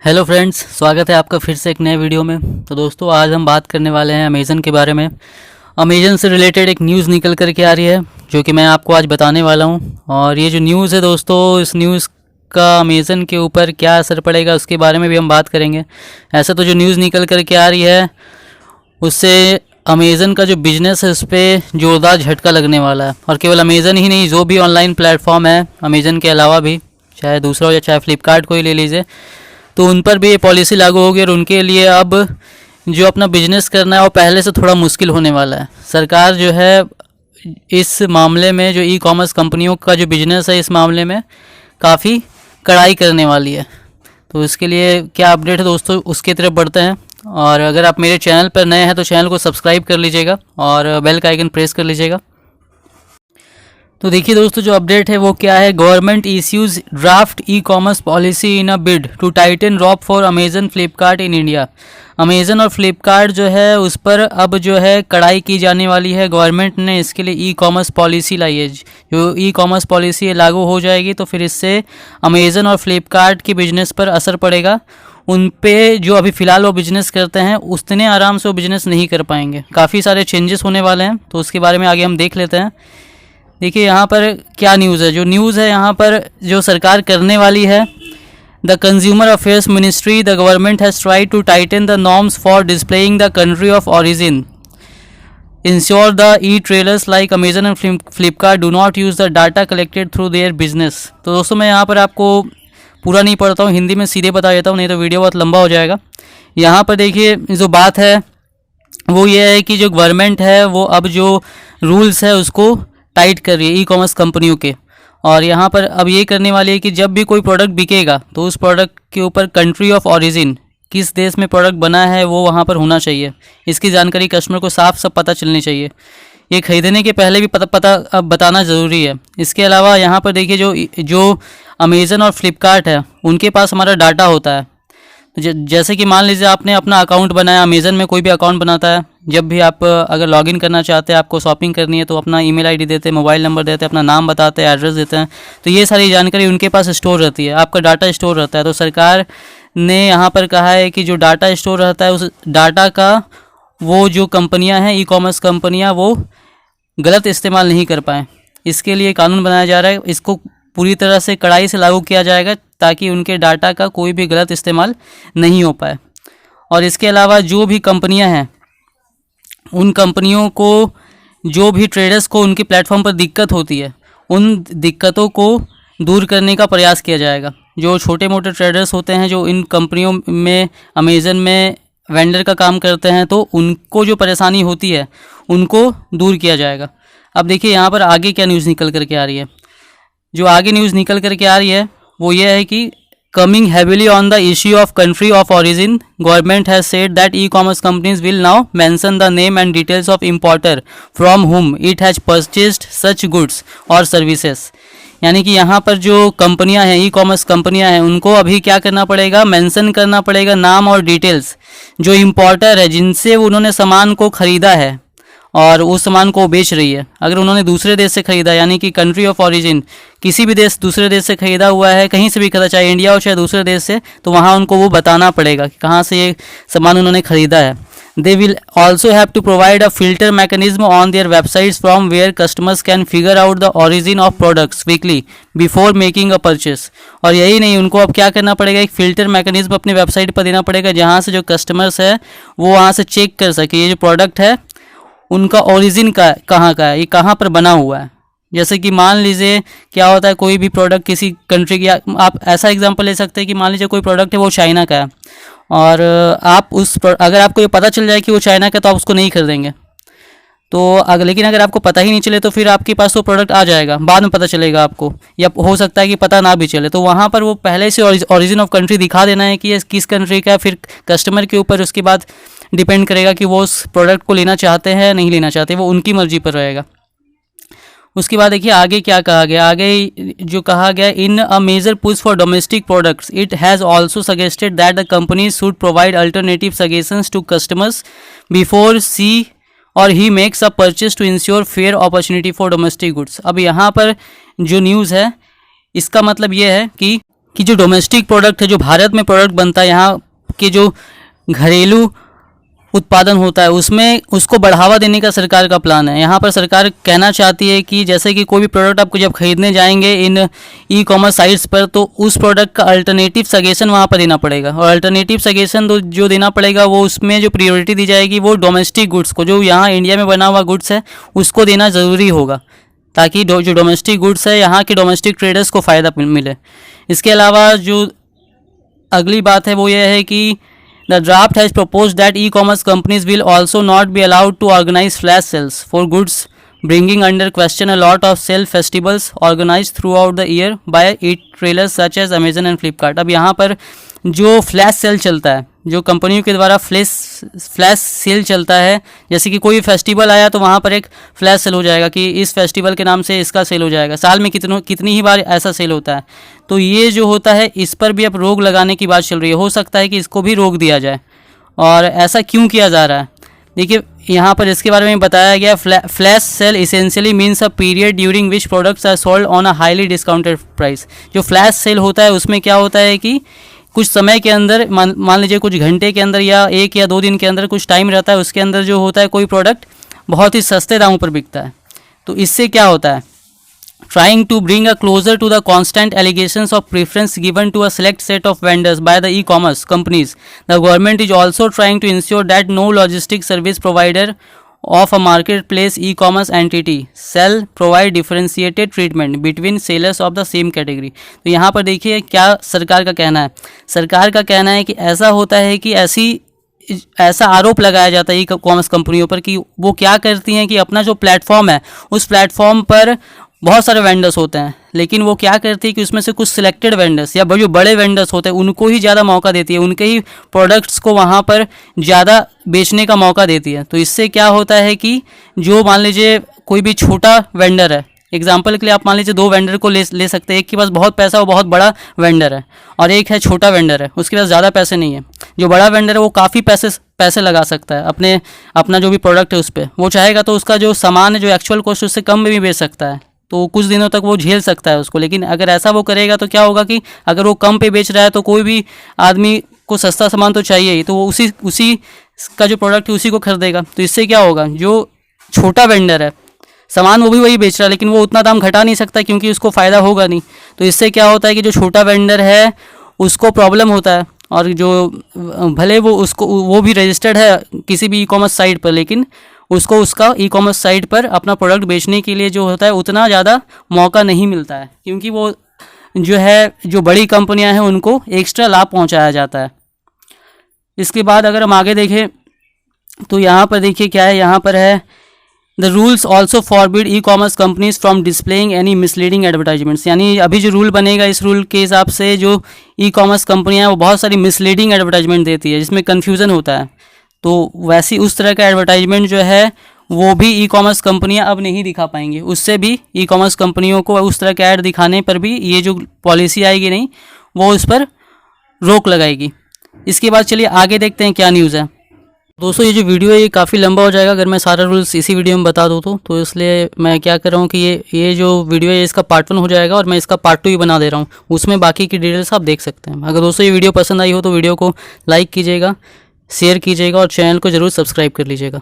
Hello friends, स्वागत है आपका फिर से एक नए वीडियो में। तो दोस्तों, आज हम बात करने वाले हैं अमेज़न के बारे में। अमेज़न से रिलेटेड एक न्यूज़ निकल कर के आ रही है जो कि मैं आपको आज बताने वाला हूं। और ये जो न्यूज़ है दोस्तों, इस न्यूज़ का अमेज़न के ऊपर क्या असर पड़ेगा उसके बारे में भी हम बात करेंगे। ऐसा तो जो न्यूज़ निकल कर के आ रही है उससे अमेज़न का जो बिज़नेस है उस पर ज़ोरदार झटका लगने वाला है। और केवल अमेज़न ही नहीं, जो भी ऑनलाइन प्लेटफॉर्म है अमेज़न के अलावा भी, चाहे दूसरा हो या चाहे फ्लिपकार्ट को ही ले लीजिए, तो उन पर भी ये पॉलिसी लागू होगी और उनके लिए अब जो अपना बिजनेस करना है वो पहले से थोड़ा मुश्किल होने वाला है। सरकार जो है इस मामले में, जो ई कॉमर्स कंपनियों का जो बिजनेस है, इस मामले में काफ़ी कड़ाई करने वाली है। तो इसके लिए क्या अपडेट है दोस्तों, उसकी तरफ बढ़ते हैं। और अगर आप मेरे चैनल पर नए हैं तो चैनल को सब्सक्राइब कर लीजिएगा और बेल का आइकन प्रेस कर लीजिएगा। तो देखिए दोस्तों, जो अपडेट है वो क्या है। Government issues draft e commerce policy in a bid to tighten rope for Amazon Flipkart in India. Amazon और फ्लिपकार्ट जो है उस पर अब जो है कड़ाई की जाने वाली है। गवर्नमेंट ने इसके लिए ई कॉमर्स पॉलिसी लाई है। जो ई कॉमर्स पॉलिसी लागू हो जाएगी तो फिर इससे अमेजन और फ्लिपकार्ट के बिजनेस पर असर पड़ेगा। उन पे जो अभी फ़िलहाल वो बिज़नेस करते हैं उतने आराम से वो बिज़नेस नहीं कर पाएंगे। काफ़ी सारे चेंजेस होने वाले हैं, तो उसके बारे में आगे हम देख लेते हैं। देखिए यहाँ पर क्या न्यूज़ है। जो न्यूज़ है यहाँ पर जो सरकार करने वाली है, the consumer affairs ministry, the government has try to tighten the norms for displaying the country of origin, ensure the e tailers like Amazon and Flipkart do not use the data collected through their business. तो दोस्तों, मैं यहाँ पर आपको पूरा नहीं पढ़ता हूँ, हिंदी में सीधे बता देता हूँ, नहीं तो वीडियो बहुत लंबा हो जाएगा। यहाँ पर देखिए जो बात है वो ये है कि जो गवर्नमेंट है वो अब जो रूल्स है उसको टाइट कर रही है ई कॉमर्स कंपनियों के। और यहाँ पर अब ये करने वाली है कि जब भी कोई प्रोडक्ट बिकेगा तो उस प्रोडक्ट के ऊपर कंट्री ऑफ ओरिजिन, किस देश में प्रोडक्ट बना है, वो वहाँ पर होना चाहिए। इसकी जानकारी कस्टमर को साफ सब पता चलनी चाहिए। ये खरीदने के पहले भी पता अब बताना ज़रूरी है। इसके अलावा यहाँ पर देखिए जो अमेज़न और फ्लिपकार्ट है उनके पास हमारा डाटा होता है। जैसे कि मान लीजिए आपने अपना अकाउंट बनाया, अमेज़न में कोई भी अकाउंट बनाता है, जब भी आप अगर लॉगिन करना चाहते हैं, आपको शॉपिंग करनी है, तो अपना ईमेल आईडी देते हैं, मोबाइल नंबर देते हैं, अपना नाम बताते हैं, एड्रेस देते हैं। तो ये सारी जानकारी उनके पास स्टोर रहती है, आपका डाटा स्टोर रहता है। तो सरकार ने यहाँ पर कहा है कि जो डाटा स्टोर रहता है उस डाटा का वो जो कंपनियाँ हैं, ई कॉमर्स कंपनियाँ, वो गलत इस्तेमाल नहीं कर पाएँ। इसके लिए कानून बनाया जा रहा है। इसको पूरी तरह से कड़ाई से लागू किया जाएगा ताकि उनके डाटा का कोई भी गलत इस्तेमाल नहीं हो पाए। और इसके अलावा जो भी कंपनियां हैं, उन कंपनियों को, जो भी ट्रेडर्स को उनके प्लेटफॉर्म पर दिक्कत होती है, उन दिक्कतों को दूर करने का प्रयास किया जाएगा। जो छोटे मोटे ट्रेडर्स होते हैं जो इन कंपनियों में, अमेज़न में वेंडर का काम करते हैं, तो उनको जो परेशानी होती है उनको दूर किया जाएगा। अब देखिए यहाँ पर आगे क्या न्यूज़ निकल करके आ रही है। जो आगे न्यूज़ निकल करके आ रही है वो ये है कि coming heavily on the issue of country of origin, government has said that e-commerce companies will now mention the name and details of importer from whom it has purchased such goods or services। यानी कि यहाँ पर जो कंपनियाँ हैं, e commerce कंपनियाँ हैं, उनको अभी क्या करना पड़ेगा, मेंशन करना पड़ेगा नाम और डिटेल्स, जो इम्पोर्टर है, जिनसे उन्होंने सामान को ख़रीदा है और उस सामान को बेच रही है। अगर उन्होंने दूसरे देश से ख़रीदा, यानी कि कंट्री ऑफ ओरिजिन, किसी भी देश, दूसरे देश से ख़रीदा हुआ है, कहीं से भी ख़रीदा, चाहे इंडिया हो चाहे दूसरे देश से, तो वहाँ उनको वो बताना पड़ेगा कि कहाँ से ये सामान उन्होंने ख़रीदा है। They will also have to provide a filter mechanism on their websites from where customers can figure out the origin of products quickly before making a purchase. और यही नहीं, उनको अब क्या करना पड़ेगा, एक फ़िल्टर मैकेनिज्म अपनी वेबसाइट पर देना पड़ेगा, जहाँ से जो कस्टमर्स है वो वहाँ से चेक कर सके ये जो प्रोडक्ट है उनका ओरिजिन कहाँ का है, ये कहाँ पर बना हुआ है। जैसे कि मान लीजिए क्या होता है, कोई भी प्रोडक्ट किसी कंट्री की, आप ऐसा एग्जांपल ले सकते हैं कि मान लीजिए कोई प्रोडक्ट है वो चाइना का है, और आप अगर आपको ये पता चल जाए कि वो चाइना का, तो आप उसको नहीं खरीदेंगे। तो लेकिन अगर आपको पता ही नहीं चले तो फिर आपके पास वो प्रोडक्ट आ जाएगा, बाद में पता चलेगा आपको, या हो सकता है कि पता ना भी चले। तो वहाँ पर वो पहले से ओरिजिन ऑफ कंट्री दिखा देना है कि ये किस कंट्री का है। फिर कस्टमर के ऊपर उसके बाद डिपेंड करेगा कि वो उस प्रोडक्ट को लेना चाहते हैं नहीं लेना चाहते, वो उनकी मर्जी पर रहेगा। उसके बाद देखिए आगे क्या कहा गया। आगे जो कहा गया, in a major push for domestic products it has also suggested that the companies should provide alternative suggestions to customers before she or he makes a purchase to ensure fair opportunity for domestic goods. अब यहाँ पर जो news है इसका मतलब ये है कि कि जो डोमेस्टिक प्रोडक्ट है, जो भारत में प्रोडक्ट बनता है, यहाँ के जो घरेलू उत्पादन होता है उसमें उसको बढ़ावा देने का सरकार का प्लान है। यहाँ पर सरकार कहना चाहती है कि जैसे कि कोई भी प्रोडक्ट आपको जब खरीदने जाएंगे इन ई कॉमर्स साइट्स पर, तो उस प्रोडक्ट का अल्टरनेटिव सजेशन वहाँ पर देना पड़ेगा, और अल्टरनेटिव सजेशन जो देना पड़ेगा वो उसमें जो प्रायोरिटी दी जाएगी वो डोमेस्टिक गुड्स को, जो यहाँ इंडिया में बना हुआ गुड्स है उसको देना ज़रूरी होगा, ताकि जो डोमेस्टिक गुड्स है यहाँ के डोमेस्टिक ट्रेडर्स को फ़ायदा मिले। इसके अलावा जो अगली बात है वो ये है कि the draft has proposed that e-commerce companies will also not be allowed to organize flash sales for goods, bringing under question a lot of sale festivals organized throughout the year by e-tailers such as Amazon and Flipkart। अब यहाँ पर जो flash cell चलता है, जो कंपनियों के द्वारा फ्लैश सेल चलता है, जैसे कि कोई फेस्टिवल आया तो वहाँ पर एक फ्लैश सेल हो जाएगा कि इस फेस्टिवल के नाम से इसका सेल हो जाएगा, साल में कितनी ही बार ऐसा सेल होता है। तो ये जो होता है इस पर भी अब रोक लगाने की बात चल रही है, हो सकता है कि इसको भी रोक दिया जाए। और ऐसा क्यों किया जा रहा है, देखिए यहाँ पर इसके बारे में बताया गया। Flash sale essentially means a period during which products are sold on a highly discounted price. जो फ्लैश सेल होता है उसमें क्या होता है कि कुछ समय के अंदर, मान लीजिए कुछ घंटे के अंदर या 1 या 2 दिन के अंदर कुछ टाइम रहता है, उसके अंदर जो होता है कोई प्रोडक्ट बहुत ही सस्ते दामों पर बिकता है। तो इससे क्या होता है, trying to bring a closer to the constant allegations of preference given to a select set of vendors by the e-commerce companies, the government is also trying to ensure that no logistic service provider of a marketplace e-commerce entity shall provide differentiated treatment between sellers of the same category। तो यहाँ पर देखिए क्या सरकार का कहना है। सरकार का कहना है कि ऐसा होता है कि ऐसा आरोप लगाया जाता है ई कॉमर्स कंपनियों पर कि वो क्या करती हैं कि अपना जो प्लेटफॉर्म है उस प्लेटफॉर्म पर बहुत सारे वेंडर्स होते हैं, लेकिन वो क्या करती है कि उसमें से कुछ सिलेक्टेड वेंडर्स या जो बड़े वेंडर्स होते हैं उनको ही ज़्यादा मौका देती है, उनके ही प्रोडक्ट्स को वहाँ पर ज़्यादा बेचने का मौका देती है। तो इससे क्या होता है कि जो मान लीजिए कोई भी छोटा वेंडर है, एग्जाम्पल के लिए आप मान लीजिए 2 वेंडर को ले सकते हैं, एक के पास बहुत पैसा, वो बहुत बड़ा वेंडर है, और एक है छोटा वेंडर है, उसके पास ज़्यादा पैसे नहीं है। जो बड़ा वेंडर है वो काफ़ी पैसे लगा सकता है अपना जो भी प्रोडक्ट है उस पर, वो चाहेगा तो उसका जो सामान है जो एक्चुअल कॉस्ट उससे कम में भी बेच सकता है, तो कुछ दिनों तक वो झेल सकता है उसको। लेकिन अगर ऐसा वो करेगा तो क्या होगा कि अगर वो कम पे बेच रहा है तो कोई भी आदमी को सस्ता सामान तो चाहिए ही, तो वो उसी का जो प्रोडक्ट है उसी को खरीदेगा। तो इससे क्या होगा, जो छोटा वेंडर है सामान वो भी वही बेच रहा है, लेकिन वो उतना दाम घटा नहीं सकता क्योंकि उसको फ़ायदा होगा नहीं। तो इससे क्या होता है कि जो छोटा वेंडर है उसको प्रॉब्लम होता है, और जो भले वो भी रजिस्टर्ड है किसी भी ई कॉमर्स साइट पर, लेकिन उसको उसका ई कॉमर्स साइट पर अपना प्रोडक्ट बेचने के लिए जो होता है उतना ज़्यादा मौका नहीं मिलता है, क्योंकि वो जो बड़ी कंपनियां हैं उनको एक्स्ट्रा लाभ पहुंचाया जाता है। इसके बाद अगर हम आगे देखें तो यहाँ पर देखिए क्या है, यहाँ पर है the rules also forbid e commerce companies from displaying any misleading advertisements. यानी अभी जो रूल बनेगा इस रूल के हिसाब से जो ई कॉमर्स कंपनियाँ हैं वो बहुत सारी मिसलीडिंग एडवर्टाइजमेंट देती है जिसमें कन्फ्यूज़न होता है। तो वैसी उस तरह का एडवर्टाइजमेंट जो है वो भी ई कॉमर्स कंपनियां अब नहीं दिखा पाएंगी, उससे भी ई कॉमर्स कंपनियों को उस तरह का ऐड दिखाने पर भी ये जो पॉलिसी आएगी नहीं वो उस पर रोक लगाएगी। इसके बाद चलिए आगे देखते हैं क्या न्यूज़ है। दोस्तों ये जो वीडियो है ये काफ़ी लंबा हो जाएगा अगर मैं सारा रूल्स इसी वीडियो में बता दूँ तो इसलिए मैं क्या कर रहा हूँ कि ये जो वीडियो है इसका पार्ट 1 हो जाएगा और मैं इसका पार्ट 2 ही बना दे रहा हूँ, उसमें बाकी की डिटेल्स आप देख सकते हैं। अगर दोस्तों ये वीडियो पसंद आई हो तो वीडियो को लाइक कीजिएगा, शेयर कीजिएगा और चैनल को ज़रूर सब्सक्राइब कर लीजिएगा।